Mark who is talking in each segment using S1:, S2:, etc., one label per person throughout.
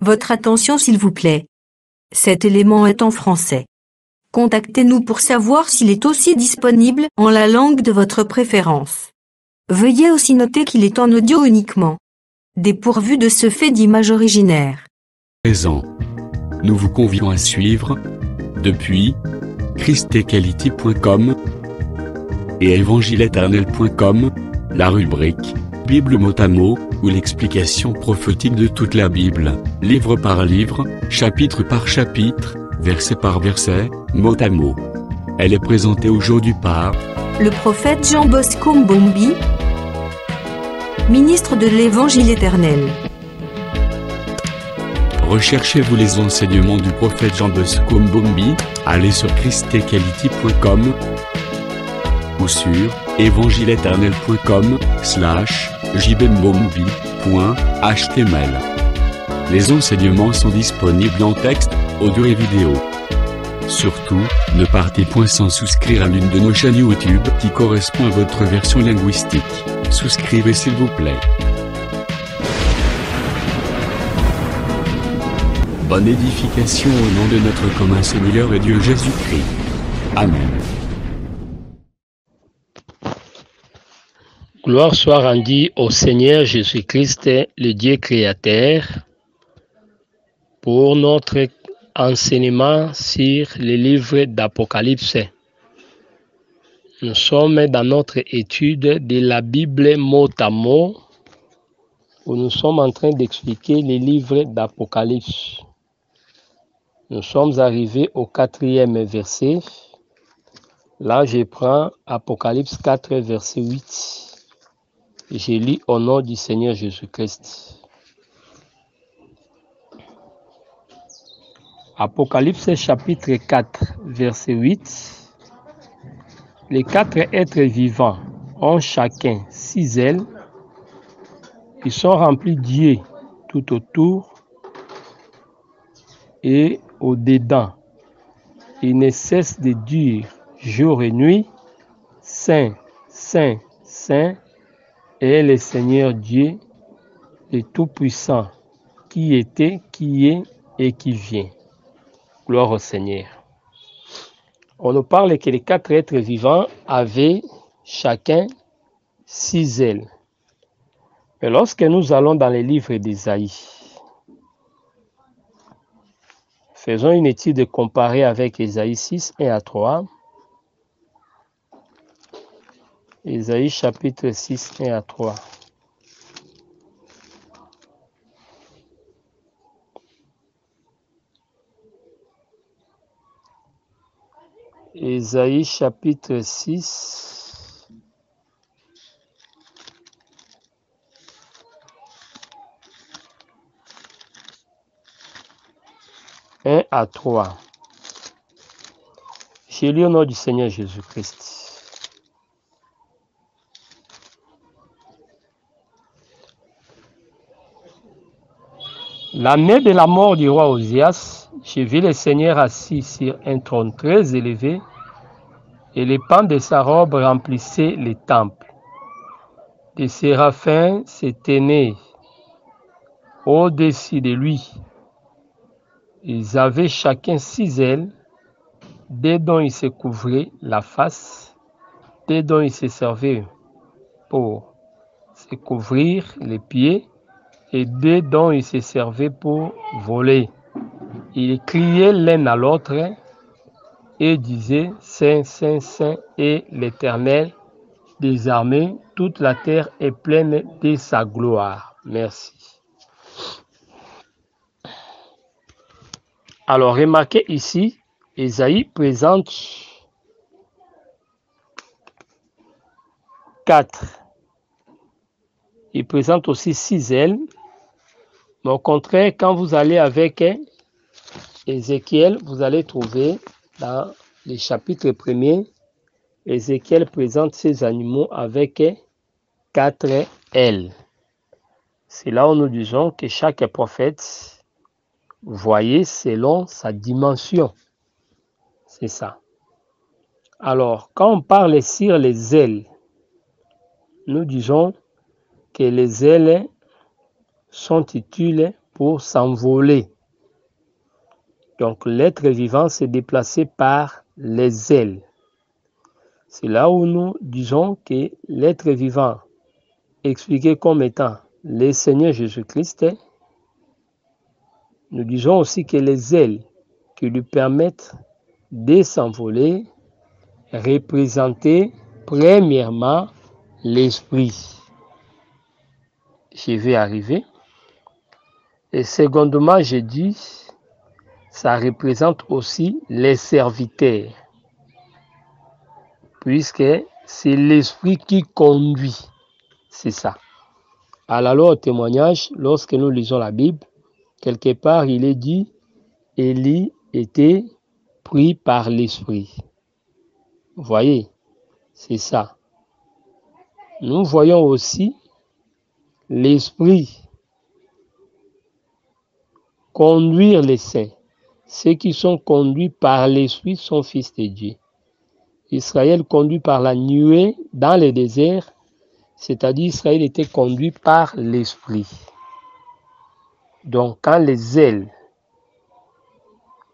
S1: Votre attention s'il vous plaît. Cet élément est en français. Contactez-nous pour savoir s'il est aussi disponible en la langue de votre préférence. Veuillez aussi noter qu'il est en audio uniquement, dépourvu de ce fait d'image originaire.
S2: Présent. Nous vous convions à suivre, depuis christequality.com et evangileeternel.com, la rubrique Bible mot à mot, ou l'explication prophétique de toute la Bible, livre par livre, chapitre par chapitre, verset par verset, mot à mot. Elle est présentée aujourd'hui par
S1: le prophète Jean Bosco Mbombi, ministre de l'Évangile éternel.
S2: Recherchez-vous les enseignements du prophète Jean Bosco Mbombi, allez sur christequality.com ou sur evangileeternel.com/jbmbombi.html. Les enseignements sont disponibles en texte, audio et vidéo. Surtout, ne partez point sans souscrire à l'une de nos chaînes YouTube qui correspond à votre version linguistique. Souscrivez s'il vous plaît. Bonne édification au nom de notre commun Seigneur et Dieu Jésus-Christ. Amen.
S3: Gloire soit rendue au Seigneur Jésus-Christ, le Dieu créateur, pour notre enseignement sur le livre d'Apocalypse. Nous sommes dans notre étude de la Bible mot à mot, où nous sommes en train d'expliquer le livre d'Apocalypse. Nous sommes arrivés au 4e verset. Là, je prends Apocalypse 4, verset 8. Je lis au nom du Seigneur Jésus-Christ. Apocalypse chapitre 4, verset 8. Les 4 êtres vivants ont chacun 6 ailes. Ils sont remplis d'yeux tout autour et au-dedans. Ils ne cessent de dire jour et nuit, Saint, Saint, Saint, est le Seigneur Dieu, le Tout-Puissant, qui était, qui est et qui vient. Gloire au Seigneur. On nous parle que les 4 êtres vivants avaient chacun 6 ailes. Mais lorsque nous allons dans les livres d'Ésaïe, faisons une étude comparée avec Ésaïe 6, 1 à 3. Ésaïe chapitre 6, 1 à 3. Ésaïe chapitre 6, un à 3. Je lis au nom du Seigneur Jésus-Christ. L'année de la mort du roi Osias, j'ai vu le Seigneur assis sur un trône très élevé, et les pans de sa robe remplissaient les temples. Des séraphins se tenaient au-dessus de lui. Ils avaient chacun 6 ailes, des dont ils se couvraient la face, des dont ils se servaient pour se couvrir les pieds, et deux dont ils se servaient pour voler. Ils criaient l'un à l'autre et disaient, Saint, Saint, Saint est l'Éternel des armées, toute la terre est pleine de sa gloire. Merci. Alors, remarquez ici, Ésaïe présente 4. Il présente aussi 6 ailes. Mais au contraire, quand vous allez avec Ézéchiel, vous allez trouver dans le chapitre 1er, Ézéchiel présente ces animaux avec 4 ailes. C'est là où nous disons que chaque prophète voyait selon sa dimension. C'est ça. Alors, quand on parle sur les ailes, nous disons que les ailes sont utiles pour s'envoler. Donc l'être vivant s'est déplacé par les ailes. C'est là où nous disons que l'être vivant, expliqué comme étant le Seigneur Jésus-Christ, nous disons aussi que les ailes qui lui permettent de s'envoler représentaient premièrement l'esprit. Je vais arriver. Et secondement, je dis, ça représente aussi les serviteurs, puisque c'est l'esprit qui conduit. C'est ça. À la loi au témoignage, lorsque nous lisons la Bible, quelque part, il est dit, Élie était pris par l'esprit. Vous voyez, c'est ça. Nous voyons aussi l'esprit conduire les saints. Ceux qui sont conduits par l'esprit sont fils de Dieu. Israël conduit par la nuée dans le désert, c'est-à-dire Israël était conduit par l'esprit. Donc quand les ailes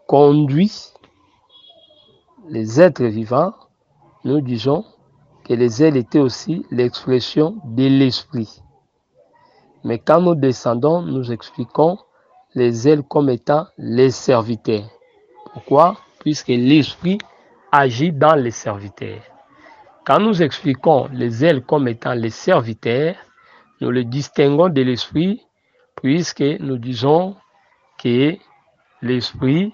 S3: conduisent les êtres vivants, nous disons que les ailes étaient aussi l'expression de l'esprit. Mais quand nous descendons, nous expliquons les ailes comme étant les serviteurs. Pourquoi? Puisque l'esprit agit dans les serviteurs. Quand nous expliquons les ailes comme étant les serviteurs, nous le distinguons de l'esprit, puisque nous disons que l'esprit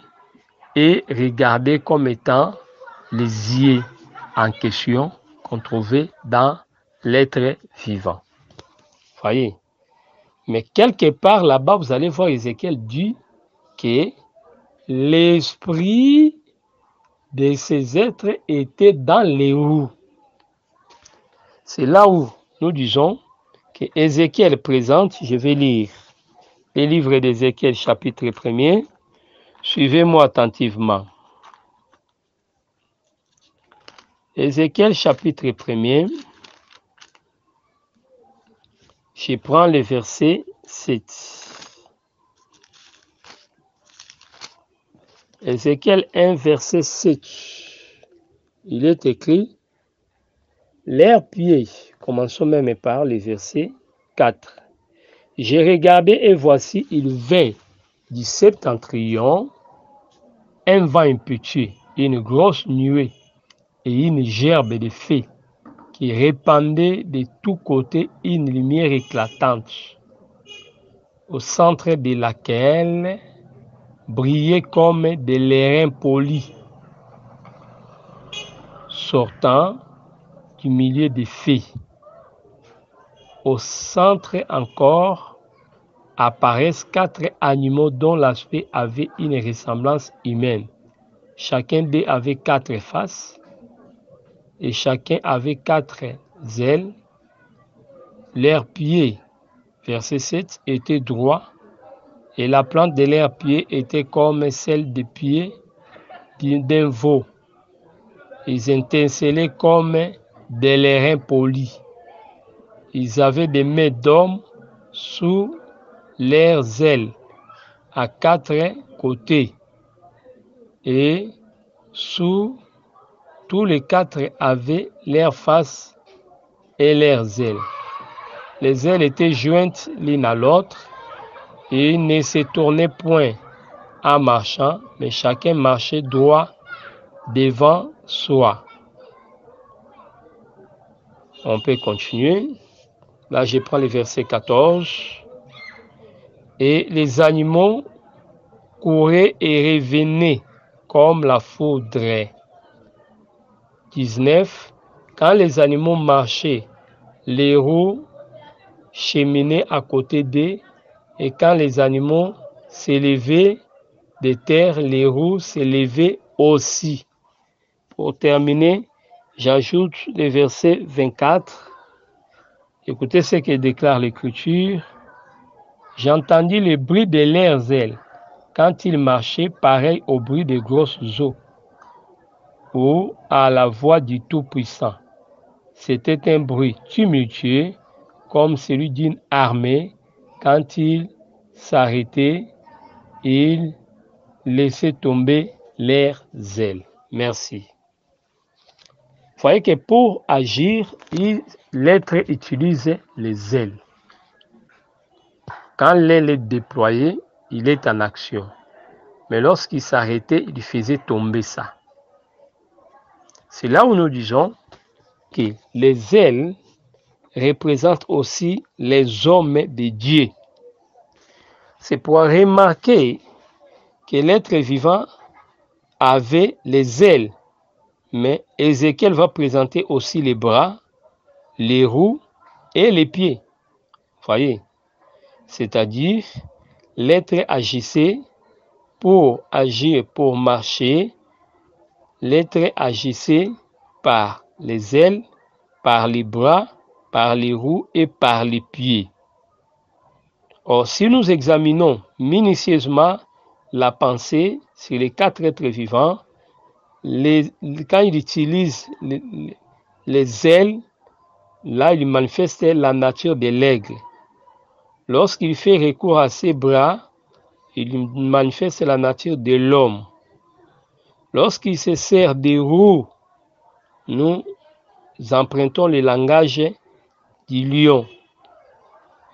S3: est regardé comme étant les yeux en question qu'on trouvait dans l'être vivant. Voyez. Mais quelque part là-bas, vous allez voir Ézéchiel dit que l'esprit de ces êtres était dans les roues. C'est là où nous disons que Ézéchiel présente, je vais lire le livre d'Ézéchiel chapitre 1er. Suivez-moi attentivement. Ézéchiel chapitre 1er. Je prends le verset 7. Ézéchiel 1, verset 7. Il est écrit, leurs pieds, commençons même par le verset 4. J'ai regardé et voici, il vint du septentrion un vent impétueux, une grosse nuée et une gerbe de feu qui répandait de tous côtés une lumière éclatante, au centre de laquelle brillait comme de l'airain poli, sortant du milieu des feux. Au centre encore apparaissent 4 animaux dont l'aspect avait une ressemblance humaine. Chacun d'eux avait 4 faces et chacun avait 4 ailes. Leurs pieds, verset 7, étaient droits et la plante de leurs pieds était comme celle des pieds d'un veau. Ils étincelaient comme des l'airain polis. Ils avaient des mains d'homme sous leurs ailes à 4 côtés et sous tous les 4 avaient leurs faces et leurs ailes. Les ailes étaient jointes l'une à l'autre et ne se tournaient point en marchant, mais chacun marchait droit devant soi. On peut continuer. Là, je prends le verset 14. Et les animaux couraient et revenaient comme la foudre. 19. Quand les animaux marchaient, les roues cheminaient à côté d'eux, et quand les animaux s'élevaient de terre, les roues s'élevaient aussi. Pour terminer, j'ajoute le verset 24. Écoutez ce que déclare l'Écriture. J'entendis le bruit de leurs ailes quand ils marchaient, pareil au bruit des grosses eaux ou à la voix du Tout-Puissant. C'était un bruit tumultueux comme celui d'une armée quand ils s'arrêtaient, ils laissaient tomber leurs ailes. Merci. Vous voyez que pour agir, l'être utilise les ailes. Quand l'aile est déployée, il est en action. Mais lorsqu'il s'arrêtait, il faisait tomber ça. C'est là où nous disons que les ailes représentent aussi les hommes de Dieu. C'est pour remarquer que l'être vivant avait les ailes, mais Ézéchiel va présenter aussi les bras, les roues et les pieds. Voyez, c'est-à-dire l'être agissait pour agir, pour marcher. L'être agissait par les ailes, par les bras, par les roues et par les pieds. Or, si nous examinons minutieusement la pensée sur les 4 êtres vivants, quand il utilise les ailes, là, il manifeste la nature de l'aigle. Lorsqu'il fait recours à ses bras, il manifeste la nature de l'homme. Lorsqu'il se sert des roues, nous empruntons le langage du lion.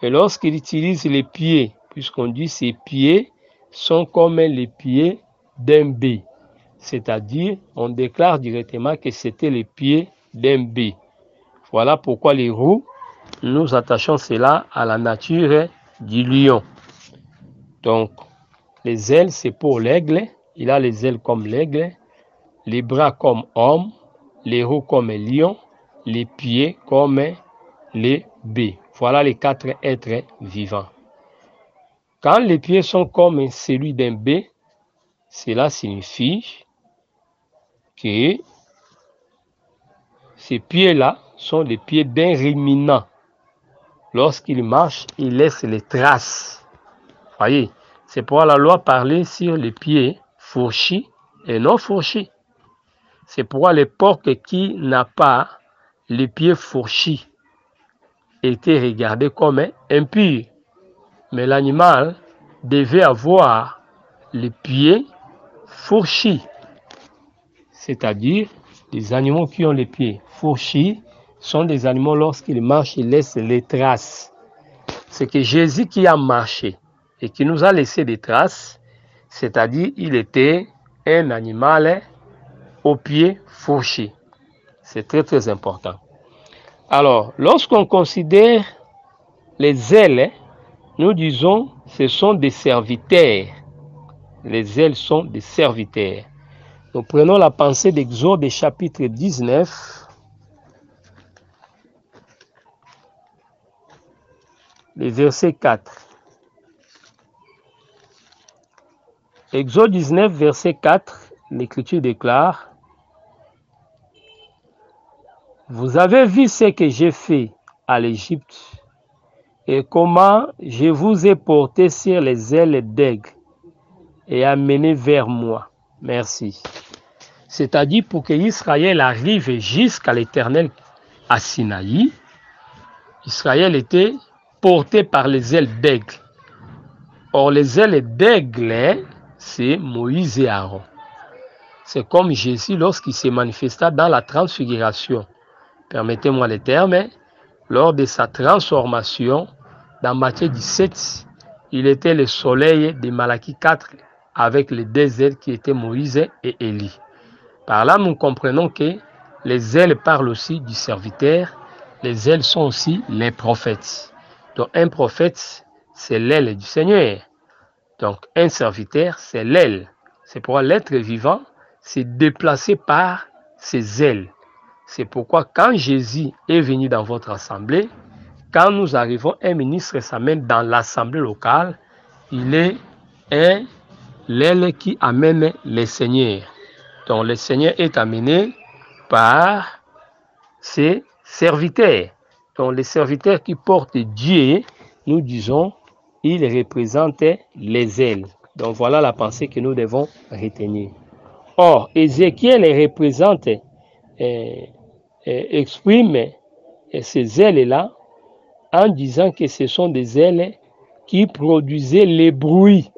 S3: Et lorsqu'il utilise les pieds, puisqu'on dit ses pieds sont comme les pieds d'un bœuf, c'est-à-dire on déclare directement que c'était les pieds d'un bœuf. Voilà pourquoi les roues, nous attachons cela à la nature du lion. Donc, les ailes, c'est pour l'aigle. Il a les ailes comme l'aigle, les bras comme homme, les roues comme lion, les pieds comme les bœufs. Voilà les 4 êtres vivants. Quand les pieds sont comme celui d'un bœuf, cela signifie que ces pieds-là sont les pieds d'un ruminant. Lorsqu'il marche, il laisse les traces. Voyez, c'est pourquoi la loi parlait sur les pieds fourchis et non fourchis. C'est pourquoi les porcs qui n'ont pas les pieds fourchis étaient regardés comme impurs. Mais l'animal devait avoir les pieds fourchis. C'est-à-dire, les animaux qui ont les pieds fourchis sont des animaux, lorsqu'ils marchent, ils laissent les traces. C'est que Jésus qui a marché et qui nous a laissé des traces, c'est-à-dire il était un animal aux pieds fourchis. C'est très très important. Alors, lorsqu'on considère les ailes, nous disons ce sont des serviteurs. Les ailes sont des serviteurs. Nous prenons la pensée d'Exode chapitre 19. Le verset 4. Exode 19, verset 4, l'Écriture déclare: Vous avez vu ce que j'ai fait à l'Égypte et comment je vous ai porté sur les ailes d'aigle et amené vers moi. Merci. C'est-à-dire pour que Israël arrive jusqu'à l'Éternel à Sinaï, Israël était porté par les ailes d'aigle. Or, les ailes d'aigle, c'est Moïse et Aaron. C'est comme Jésus lorsqu'il s'est manifesta dans la transfiguration. Permettez-moi le terme, lors de sa transformation, dans Matthieu 17, il était le soleil de Malachie 4 avec les 2 ailes qui étaient Moïse et Élie. Par là, nous comprenons que les ailes parlent aussi du serviteur, les ailes sont aussi les prophètes. Donc un prophète, c'est l'aile du Seigneur. Donc un serviteur, c'est l'aile. C'est pourquoi l'être vivant s'est déplacé par ses ailes. C'est pourquoi quand Jésus est venu dans votre assemblée, quand nous arrivons, un ministre s'amène dans l'assemblée locale, il est l'aile qui amène les seigneurs. Donc le Seigneur est amené par ses serviteurs. Donc les serviteurs qui portent Dieu, nous disons, ils représentent les ailes. Donc voilà la pensée que nous devons retenir. Or, Ézéchiel représente, exprime ces ailes-là en disant que ce sont des ailes qui produisait les bruits.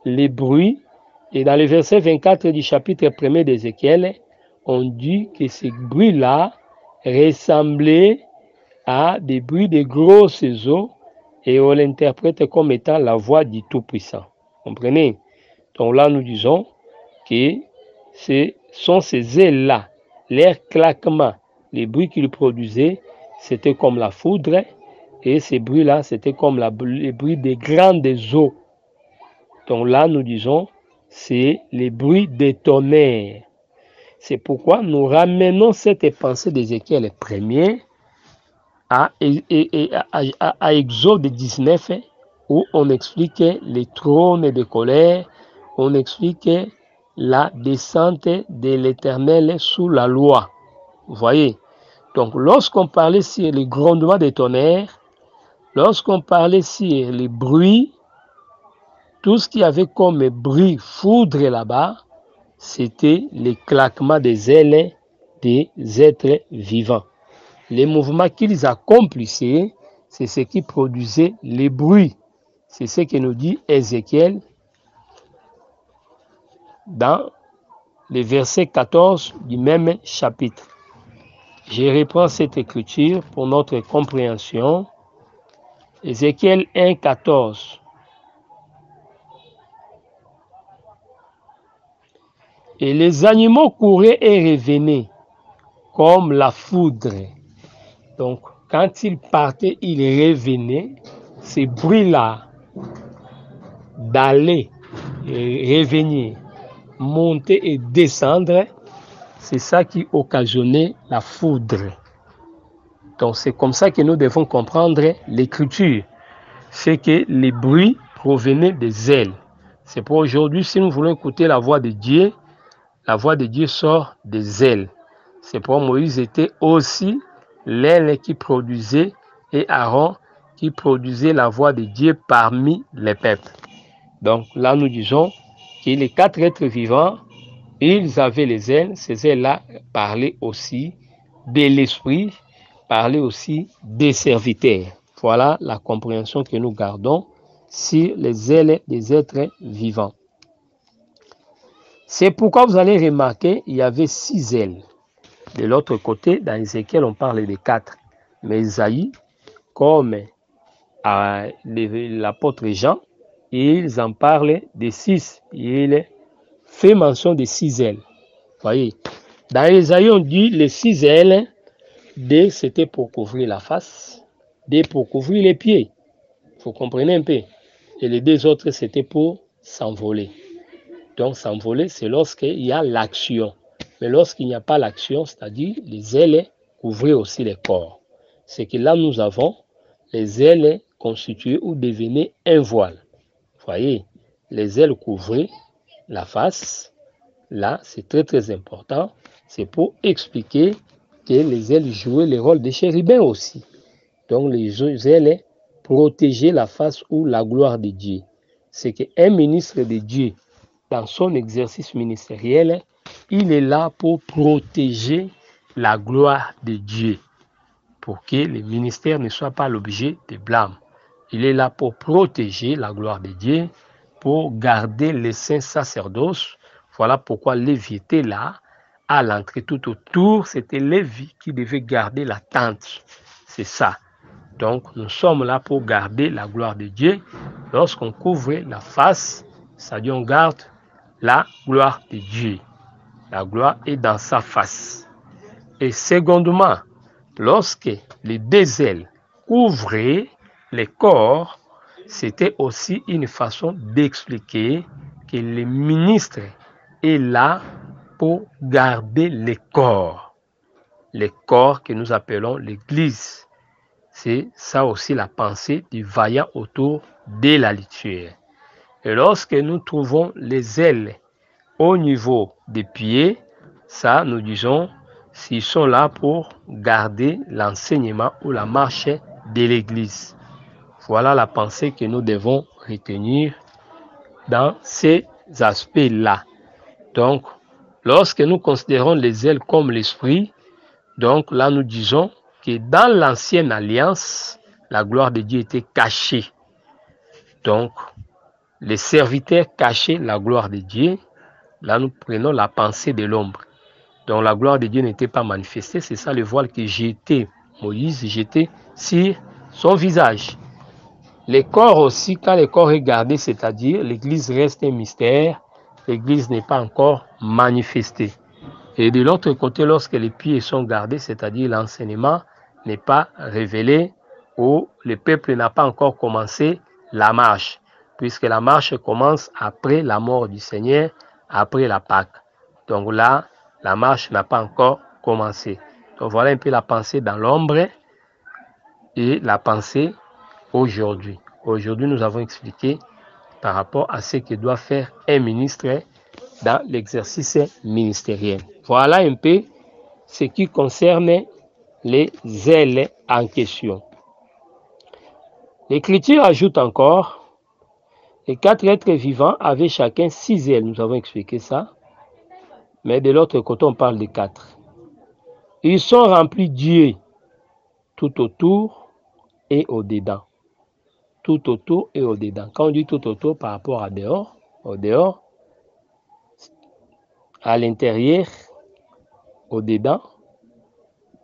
S3: Les bruits. Et dans le verset 24 du chapitre 1er d'Ézéchiel, on dit que ces bruits-là ressemblaient à des bruits de grosses eaux et on l'interprète comme étant la voix du Tout-Puissant. Comprenez? Donc là, nous disons que ce sont ces ailes-là, l'air claquement, les bruits qu'ils produisaient, c'était comme la foudre, et ces bruits-là, c'était comme les bruits des grandes eaux. Donc là, nous disons, c'est les bruits des tonnerres. C'est pourquoi nous ramenons cette pensée d'Ézéchiel 1er à Exode 19, où on expliquait les trônes de colère, on expliquait la descente de l'Éternel sous la loi. Vous voyez? Donc, lorsqu'on parlait sur les grondements des tonnerres, lorsqu'on parlait sur les bruits, tout ce qu'il y avait comme bruit foudre là-bas, c'était les claquements des ailes des êtres vivants. Les mouvements qu'ils accomplissaient, c'est ce qui produisait les bruits. C'est ce que nous dit Ézéchiel dans le verset 14 du même chapitre. Je reprends cette écriture pour notre compréhension. Ézéchiel 1, 14. Et les animaux couraient et revenaient comme la foudre. Donc, quand ils partaient, ils revenaient. Ces bruits-là d'aller et revenir, monter et descendre, c'est ça qui occasionnait la foudre. Donc, c'est comme ça que nous devons comprendre l'écriture. C'est que les bruits provenaient des ailes. C'est pour aujourd'hui, si nous voulons écouter la voix de Dieu sort des ailes. C'est pour Moïse était aussi l'aile qui produisait et Aaron qui produisait la voix de Dieu parmi les peuples. Donc là, nous disons que les 4 êtres vivants, ils avaient les ailes. Ces ailes-là parlaient aussi de l'esprit, parlaient aussi des serviteurs. Voilà la compréhension que nous gardons sur les ailes des êtres vivants. C'est pourquoi vous allez remarquer, il y avait 6 ailes. De l'autre côté, dans Ézéchiel, on parle de 4. Mais Isaïe, comme l'apôtre Jean, ils en parlent de 6. Il fait mention de 6 ailes. Vous voyez, dans Isaïe, on dit les 6 ailes, D, c'était pour couvrir la face, D pour couvrir les pieds. Vous comprenez un peu. Et les 2 autres, c'était pour s'envoler. Donc, s'envoler, c'est lorsqu'il y a l'action. Mais lorsqu'il n'y a pas l'action, c'est-à-dire les ailes couvraient aussi les corps. C'est que là, nous avons les ailes constituées ou devenaient un voile. Vous voyez, les ailes couvraient la face. Là, c'est très, très important. C'est pour expliquer que les ailes jouaient le rôle des chérubins aussi. Donc, les ailes protégeaient la face ou la gloire de Dieu. C'est qu'un ministre de Dieu, dans son exercice ministériel, il est là pour protéger la gloire de Dieu, pour que le ministère ne soit pas l'objet de blâme. Il est là pour protéger la gloire de Dieu, pour garder les saints sacerdoces. Voilà pourquoi Lévi était là, à l'entrée tout autour, c'était Lévi qui devait garder la tente. C'est ça. Donc, nous sommes là pour garder la gloire de Dieu. Lorsqu'on couvre la face, c'est-à-dire on garde la gloire de Dieu. La gloire est dans sa face. Et secondement, lorsque les 2 ailes couvraient les corps, c'était aussi une façon d'expliquer que le ministre est là pour garder les corps que nous appelons l'Église. C'est ça aussi la pensée du vaillant autour de la liturgie. Et lorsque nous trouvons les ailes au niveau des pieds, ça, nous disons, s'ils sont là pour garder l'enseignement ou la marche de l'Église. Voilà la pensée que nous devons retenir dans ces aspects-là. Donc, lorsque nous considérons les ailes comme l'esprit, donc là, nous disons que dans l'ancienne alliance, la gloire de Dieu était cachée. Donc, les serviteurs cachaient la gloire de Dieu. Là, nous prenons la pensée de l'ombre. Donc, la gloire de Dieu n'était pas manifestée. C'est ça le voile que Moïse jetait sur son visage. Le corps aussi, quand le corps est gardé, c'est-à-dire l'Église reste un mystère, l'Église n'est pas encore manifestée. Et de l'autre côté, lorsque les pieds sont gardés, c'est-à-dire l'enseignement n'est pas révélé ou le peuple n'a pas encore commencé la marche, puisque la marche commence après la mort du Seigneur, après la Pâque. Donc là, la marche n'a pas encore commencé. Donc voilà un peu la pensée dans l'ombre et la pensée aujourd'hui. Aujourd'hui, nous avons expliqué par rapport à ce que doit faire un ministre dans l'exercice ministériel. Voilà un peu ce qui concerne les ailes en question. L'Écriture ajoute encore, les 4 êtres vivants avaient chacun 6 ailes. Nous avons expliqué ça. Mais de l'autre côté, on parle de 4. Ils sont remplis d'yeux tout autour et au-dedans. Tout autour et au-dedans. Quand on dit tout autour par rapport à dehors, au dehors, à l'intérieur, au-dedans,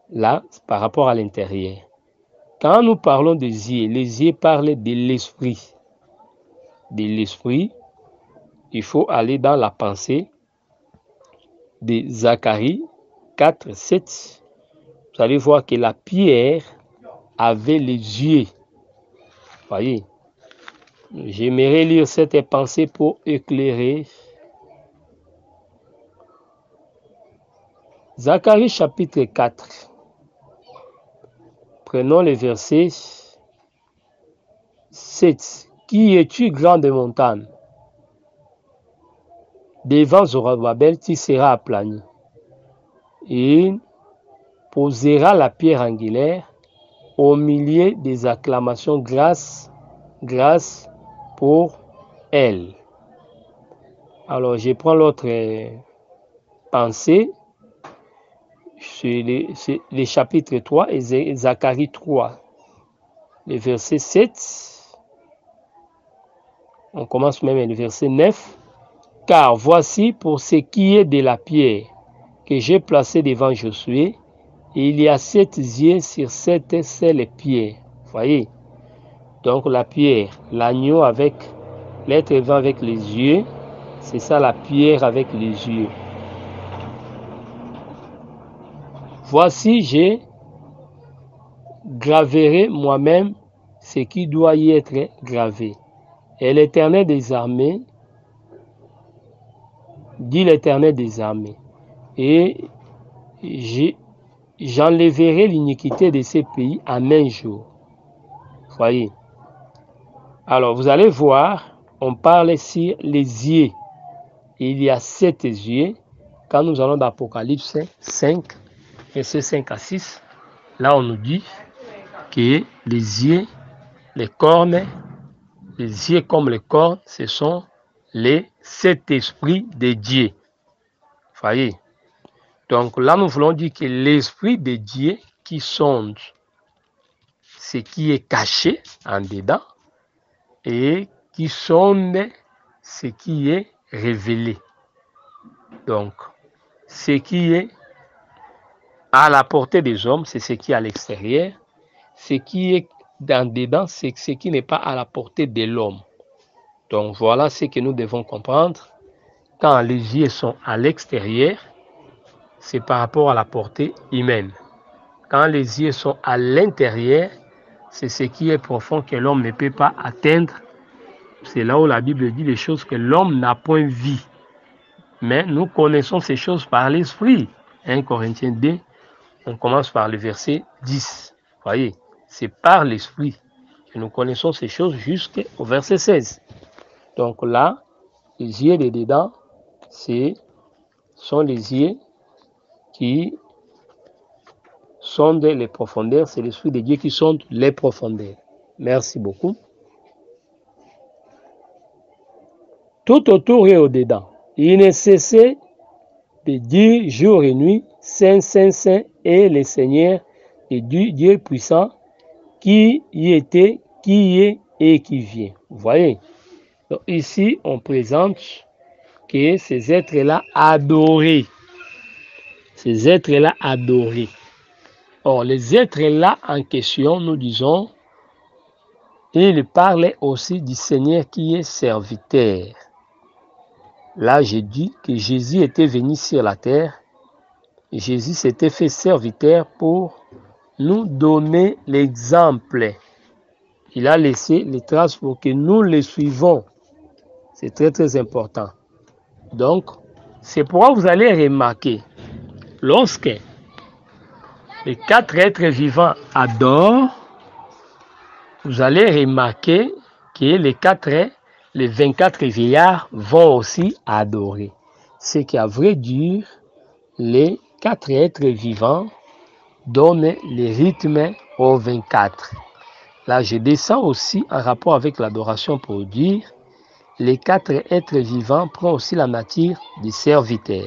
S3: là, par rapport à l'intérieur. Quand nous parlons des yeux, les yeux parlent de l'esprit. De l'esprit, il faut aller dans la pensée de Zacharie 4, 7. Vous allez voir que la pierre avait les yeux. Voyez, j'aimerais lire cette pensée pour éclairer. Zacharie chapitre 4. Prenons le verset 7. Qui es-tu, grande montagne? Devant Zorobabel, tu seras aplani. Et il posera la pierre angulaire au milieu des acclamations grâce pour elle. Alors, je prends l'autre pensée. C'est les chapitres 3 et Zacharie 3. Le verset 7. On commence même le verset 9. Car voici pour ce qui est de la pierre que j'ai placée devant Josué, il y a 7 yeux sur 7 seule pierre. Voyez. Donc la pierre, l'agneau avec l'être vivant avec les yeux, c'est ça la pierre avec les yeux. Voici, je graverai moi-même ce qui doit y être gravé. Et l'Éternel des armées, dit l'Éternel des armées, et j'enlèverai l'iniquité de ces pays en un jour. Voyez. Alors, vous allez voir, on parle sur les yeux. Il y a 7 yeux. Quand nous allons dans Apocalypse 5, verset 5 à 6, là on nous dit que les yeux, les cornes, les yeux comme les cornes, ce sont les 7 esprits de Dieu. Voyez. Donc là, nous voulons dire que l'esprit de Dieu qui sonde ce qui est caché en dedans et qui sonde ce qui est révélé. Donc, ce qui est à la portée des hommes, c'est ce qui est à l'extérieur. Ce qui est en dedans, c'est ce qui n'est pas à la portée de l'homme. Donc, voilà ce que nous devons comprendre. Quand les yeux sont à l'extérieur, c'est par rapport à la portée humaine. Quand les yeux sont à l'intérieur, c'est ce qui est profond que l'homme ne peut pas atteindre. C'est là où la Bible dit les choses que l'homme n'a point vues. Mais nous connaissons ces choses par l'esprit. 1 Corinthiens 2, on commence par le verset 10. Voyez, c'est par l'esprit que nous connaissons ces choses jusqu'au verset 16. Donc là, les yeux de dedans, sont les yeux qui sondent les profondeurs. C'est l'Esprit de Dieu qui sonde les profondeurs. Merci beaucoup. Tout autour et au-dedans, il ne cessait de dire jour et nuit, Saint, Saint, Saint est le Seigneur et Dieu puissant, qui y était, qui est et qui vient. Vous voyez? Donc ici, on présente que ces êtres-là adorés. Ces êtres-là adorés. Or, les êtres-là en question, nous disons, il parlait aussi du Seigneur qui est serviteur. Là, j'ai dit que Jésus était venu sur la terre. Jésus s'était fait serviteur pour nous donner l'exemple. Il a laissé les traces pour que nous les suivons. C'est très très important. Donc, c'est pourquoi vous allez remarquer, lorsque les 4 êtres vivants adorent, vous allez remarquer que les 24 vieillards vont aussi adorer. C'est qu'à vrai dire, les 4 êtres vivants donnent les rythmes aux 24. Là, je descends aussi en rapport avec l'adoration pour dire, les 4 êtres vivants prennent aussi la nature du serviteur.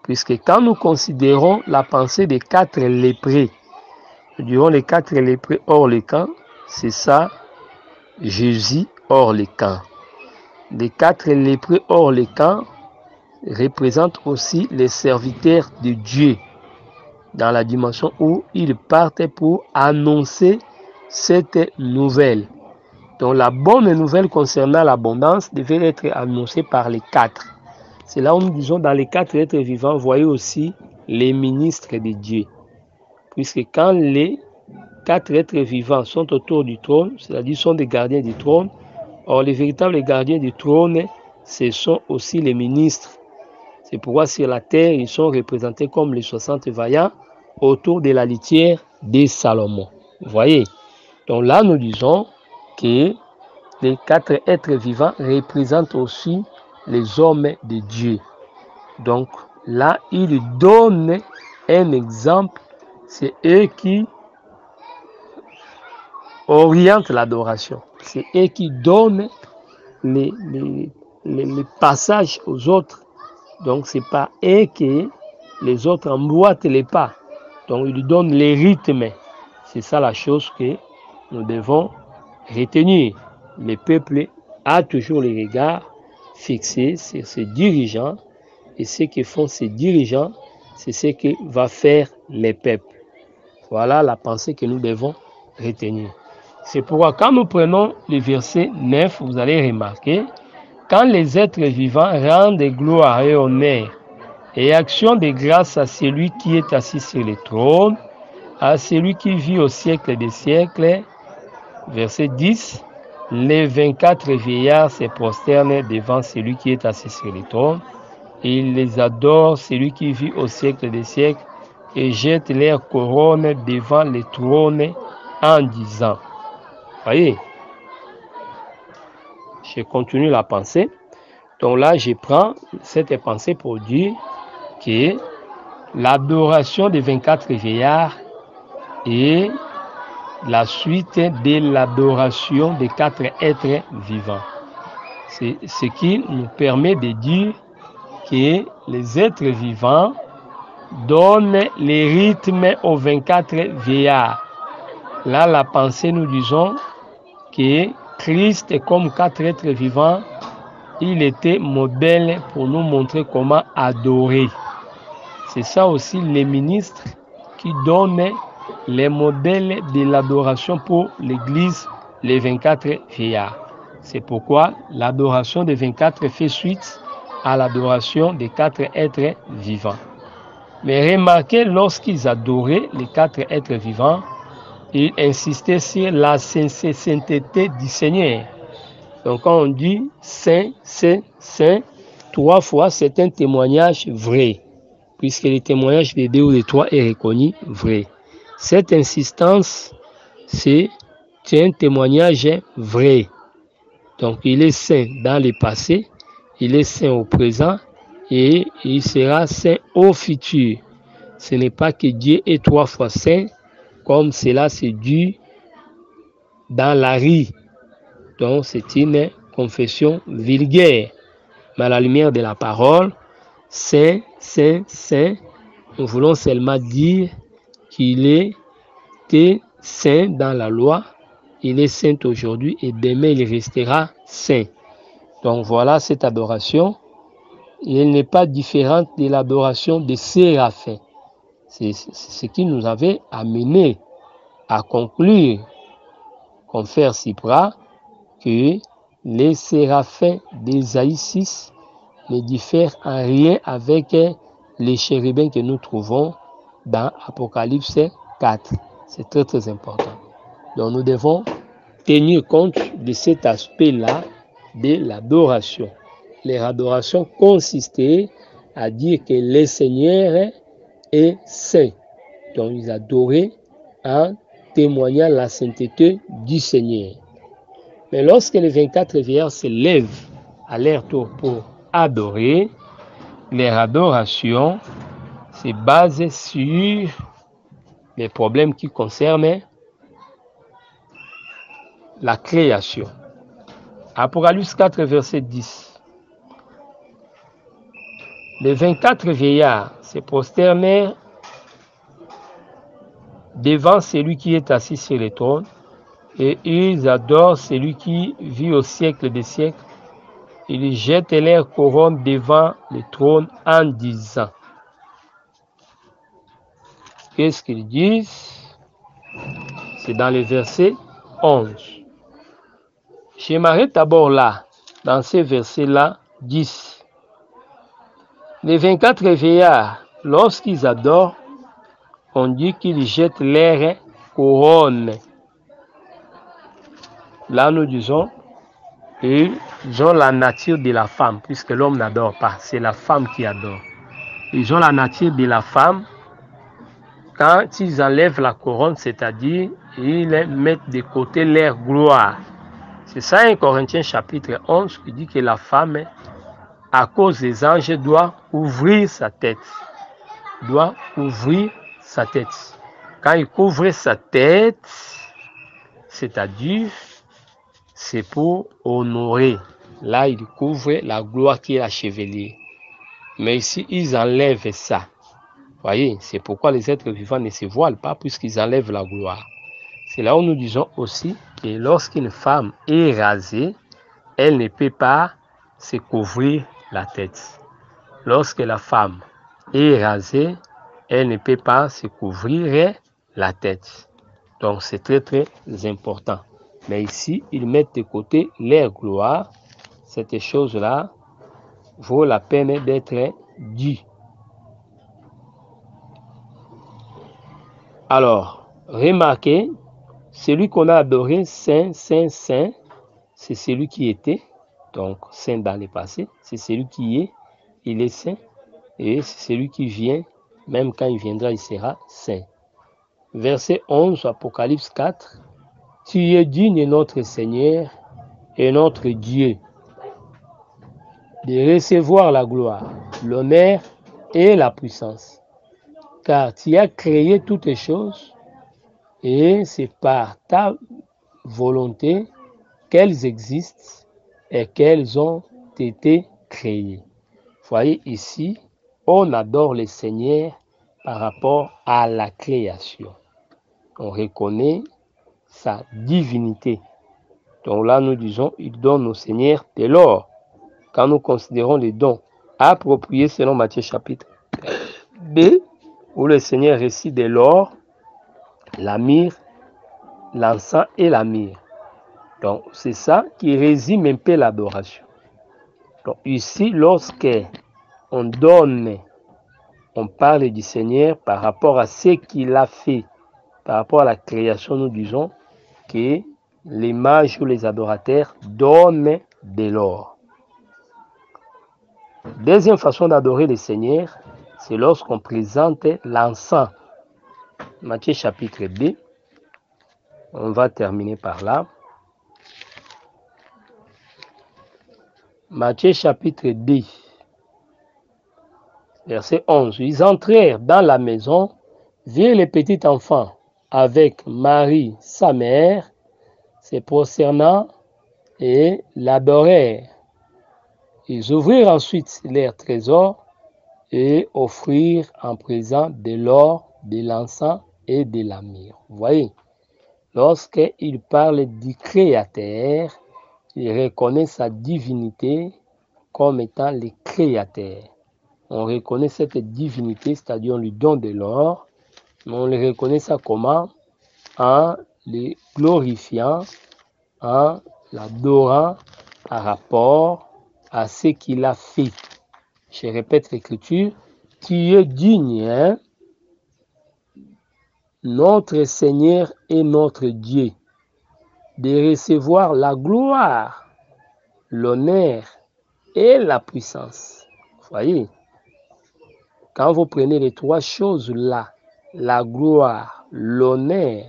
S3: Puisque quand nous considérons la pensée des 4 lépreux, nous dirons les 4 lépreux hors le camp, c'est ça, Jésus hors le camp. Les 4 lépreux hors le camp représentent aussi les serviteurs de Dieu, dans la dimension où ils partent pour annoncer cette nouvelle. Donc la bonne nouvelle concernant l'abondance devait être annoncée par les 4. C'est là où nous disons dans les 4 êtres vivants, voyez aussi les ministres de Dieu. Puisque quand les 4 êtres vivants sont autour du trône, c'est-à-dire sont des gardiens du trône, or les véritables gardiens du trône, ce sont aussi les ministres. C'est pourquoi sur la terre, ils sont représentés comme les 60 vaillants autour de la litière de Salomon. Vous voyez? Donc là, nous disons que les 4 êtres vivants représentent aussi les hommes de Dieu. Donc là, ils donnent un exemple, c'est eux qui orientent l'adoration. C'est eux qui donnent les passages aux autres. Donc c'est pas eux que les autres emboîtent les pas. Donc ils donnent les rythmes. C'est ça la chose que nous devons retenir. Le peuple a toujours les regards fixés sur ses dirigeants, et ce que font ces dirigeants, c'est ce que va faire les peuples. Voilà la pensée que nous devons retenir. C'est pourquoi quand nous prenons le verset 9, vous allez remarquer, quand les êtres vivants rendent gloire et honneur et action de grâce à celui qui est assis sur le trône, à celui qui vit au siècle des siècles, verset 10, les 24 vieillards se prosternent devant celui qui est assis sur le trône, et ils les adorent, celui qui vit au siècle des siècles, et jettent leurs couronnes devant le trône en disant, voyez, je continue la pensée. Donc là, je prends cette pensée pour dire que l'adoration des 24 vieillards est la suite de l'adoration des 4 êtres vivants. C'est ce qui nous permet de dire que les êtres vivants donnent les rythmes aux 24 vieillards. Là, la pensée, nous disons que Christ, comme 4 êtres vivants, il était modèle pour nous montrer comment adorer. C'est ça aussi les ministres qui donnent les modèles de l'adoration pour l'Église, les 24 vieillards. C'est pourquoi l'adoration des 24 fait suite à l'adoration des 4 êtres vivants. Mais remarquez, lorsqu'ils adoraient les 4 êtres vivants, ils insistaient sur la sainteté du Seigneur. Donc quand on dit Saint, Saint, Saint, 3 fois, c'est un témoignage vrai, puisque le témoignage de 2 ou de 3 est reconnu vrai. Cette insistance, c'est un témoignage vrai. Donc il est saint dans le passé, il est saint au présent et il sera saint au futur. Ce n'est pas que Dieu est 3 fois saint, comme cela se dit dans la rue. Donc c'est une confession vulgaire. Mais à la lumière de la parole, saint, saint, saint, nous voulons seulement dire qu'il était saint dans la loi, il est saint aujourd'hui et demain il restera saint. Donc voilà cette adoration. Elle n'est pas différente de l'adoration des séraphins. C'est ce qui nous avait amené à conclure, confrère Cypra, que les séraphins d'Ésaïe 6 ne diffèrent en rien avec les chérubins que nous trouvons dans Apocalypse 4. C'est très très important. Donc nous devons tenir compte de cet aspect-là de l'adoration. L'adoration consistait à dire que le Seigneur est saint. Donc ils adoraient en témoignant la sainteté du Seigneur. Mais lorsque les 24 vieillards se lèvent à leur tour pour adorer, leur adoration se base sur les problèmes qui concernent la création. Apocalypse 4, verset 10. Les 24 vieillards se prosternèrent devant celui qui est assis sur le trône et ils adorent celui qui vit au siècle des siècles. Ils jettent leur couronne devant le trône en disant. Qu'est-ce qu'ils disent? C'est dans le verset 11. Je m'arrête d'abord là, dans ces versets-là, 10. Les 24 vieillards, lorsqu'ils adorent, on dit qu'ils jettent leur couronne. Là, nous disons, ils ont la nature de la femme, puisque l'homme n'adore pas, c'est la femme qui adore. Ils ont la nature de la femme. Quand ils enlèvent la couronne, c'est-à-dire, ils mettent de côté leur gloire. C'est ça, 1 Corinthiens chapitre 11, qui dit que la femme, à cause des anges, doit ouvrir sa tête. Doit ouvrir sa tête. Quand il couvre sa tête, c'est-à-dire, c'est pour honorer. Là, il couvre la gloire qui est la chevelure. Mais ici, ils enlèvent ça. Voyez, c'est pourquoi les êtres vivants ne se voilent pas, puisqu'ils enlèvent la gloire. C'est là où nous disons aussi que lorsqu'une femme est rasée, elle ne peut pas se couvrir la tête. Lorsque la femme est rasée, elle ne peut pas se couvrir la tête. Donc c'est très très important. Mais ici, ils mettent de côté leur gloire. Cette chose-là vaut la peine d'être dit. Alors, remarquez, celui qu'on a adoré, saint, saint, saint, c'est celui qui était, donc saint dans le passé, c'est celui qui est, il est saint, et c'est celui qui vient, même quand il viendra, il sera saint. Verset 11, Apocalypse 4, tu es digne, notre Seigneur et notre Dieu, de recevoir la gloire, l'honneur et la puissance, car tu as créé toutes les choses, et c'est par ta volonté qu'elles existent et qu'elles ont été créées. Voyez ici, on adore le Seigneur par rapport à la création. On reconnaît sa divinité. Donc là, nous disons, il donne au Seigneur de l'or. Quand nous considérons les dons appropriés selon Matthieu chapitre B, où le Seigneur récite de l'or, la myrrhe, l'encens et la myrrhe. Donc c'est ça qui résume un peu l'adoration. Donc ici, lorsque on donne, on parle du Seigneur par rapport à ce qu'il a fait, par rapport à la création, nous disons que les mages ou les adorateurs donnent de l'or. Deuxième façon d'adorer le Seigneur, c'est lorsqu'on présente l'encens. Matthieu chapitre 2, on va terminer par là. Matthieu chapitre 2, verset 11. Ils entrèrent dans la maison, virent le petit enfant avec Marie, sa mère, se prosternant et l'adorèrent. Ils ouvrirent ensuite leurs trésors et offrirent en présent de l'or, de l'encens et de la myrrhe. Vous voyez, Lorsqu'il parle du Créateur, il reconnaît sa divinité comme étant le Créateur. On reconnaît cette divinité, c'est-à-dire on lui donne de l'or, mais on le reconnaît ça comment? En le glorifiant, en l'adorant par rapport à ce qu'il a fait. Je répète l'écriture, tu es digne, hein? Notre Seigneur et notre Dieu, de recevoir la gloire, l'honneur et la puissance. Voyez, quand vous prenez les trois choses là, la gloire, l'honneur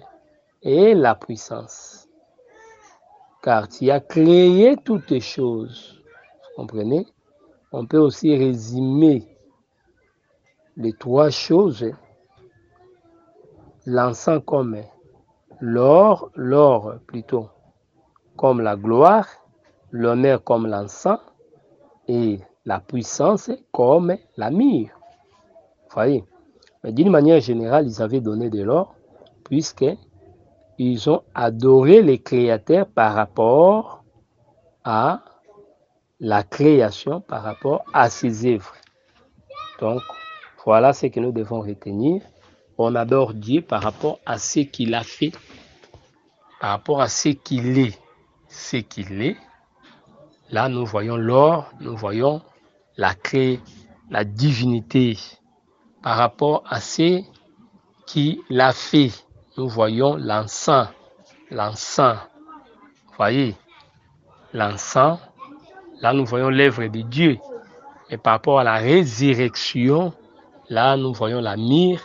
S3: et la puissance, car tu as créé toutes les choses, vous comprenez? On peut aussi résumer les trois choses, l'encens comme l'or plutôt comme la gloire, l'honneur comme l'encens et la puissance comme la myrrhe. Voyez, mais d'une manière générale, ils avaient donné de l'or puisqu'ils ont adoré les créateurs par rapport à la création, par rapport à ses œuvres. Donc, voilà ce que nous devons retenir. On adore Dieu par rapport à ce qu'il a fait, par rapport à ce qu'il est. Ce qu'il est. Là, nous voyons l'or, nous voyons la divinité. Par rapport à ce qu'il a fait, nous voyons l'encens. Voyez, l'encens, là nous voyons l'œuvre de Dieu. Et par rapport à la résurrection, là nous voyons la myrrhe.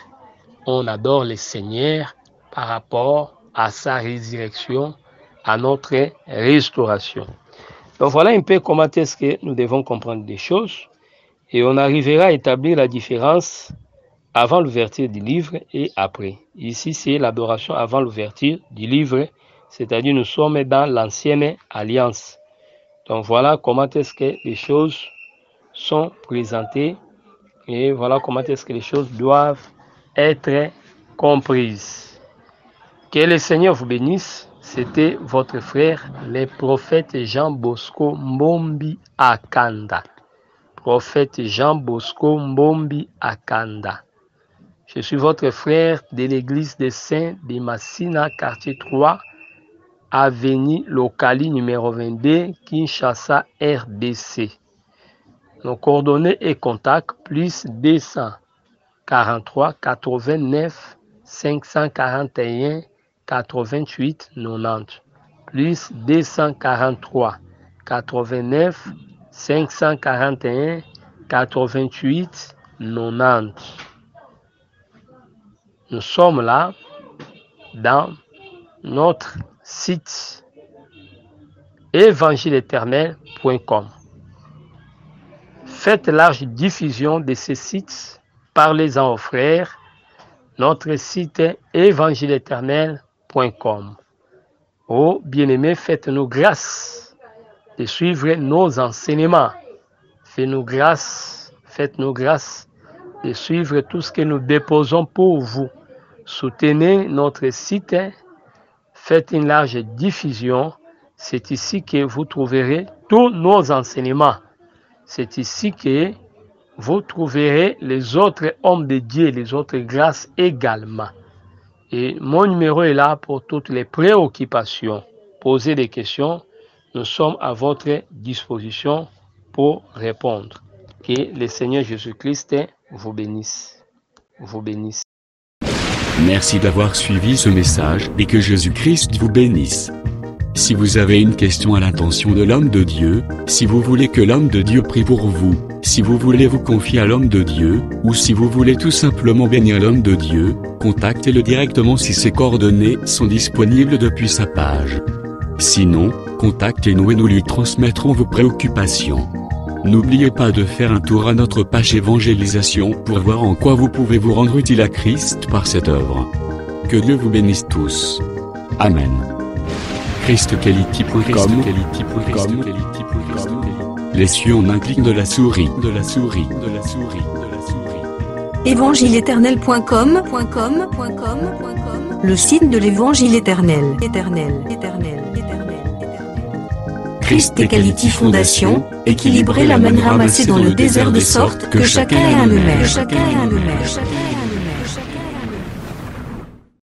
S3: On adore le Seigneur par rapport à sa résurrection, à notre restauration. Donc voilà un peu comment est-ce que nous devons comprendre des choses. Et on arrivera à établir la différence avant l'ouverture du livre et après. Ici, c'est l'adoration avant l'ouverture du livre, c'est-à-dire nous sommes dans l'ancienne alliance. Donc voilà comment est-ce que les choses sont présentées et voilà comment est-ce que les choses doivent être comprises. Que le Seigneur vous bénisse. C'était votre frère, le prophète Jean Bosco Mbombi Akanda. Prophète Jean Bosco Mbombi Akanda. Je suis votre frère de l'église des Saints de Massina, quartier 3, avenue Locali numéro 22, Kinshasa, RDC. Nos coordonnées et contacts plus 243 89 541 88 90 plus 243 89 541 88 90. Nous sommes là dans notre site évangile-éternel.com. Faites large diffusion de ces sites, parlez-en aux frères. Notre site est évangile-éternel.com. Oh bien-aimés, faites-nous grâce de suivre nos enseignements. Faites-nous grâce de suivre tout ce que nous déposons pour vous. Soutenez notre site, faites une large diffusion. C'est ici que vous trouverez tous nos enseignements. C'est ici que vous trouverez les autres hommes de Dieu, les autres grâces également. Et mon numéro est là pour toutes les préoccupations. Posez des questions. Nous sommes à votre disposition pour répondre. Que le Seigneur Jésus-Christ vous bénisse.
S2: Merci d'avoir suivi ce message et que Jésus-Christ vous bénisse. Si vous avez une question à l'intention de l'homme de Dieu, si vous voulez que l'homme de Dieu prie pour vous, si vous voulez vous confier à l'homme de Dieu, ou si vous voulez tout simplement bénir l'homme de Dieu, contactez-le directement si ses coordonnées sont disponibles depuis sa page. Sinon, contactez-nous et nous lui transmettrons vos préoccupations. N'oubliez pas de faire un tour à notre page évangélisation pour voir en quoi vous pouvez vous rendre utile à Christ par cette œuvre. Que Dieu vous bénisse tous. Amen. ChristQuality.com. Les cieux en un clic de la souris.
S1: Évangileéternel.com, le site de l'Évangile éternel. Christ Equality Fondation, équilibrer la manne ramassée dans le désert de sorte que chacun ait un eumère.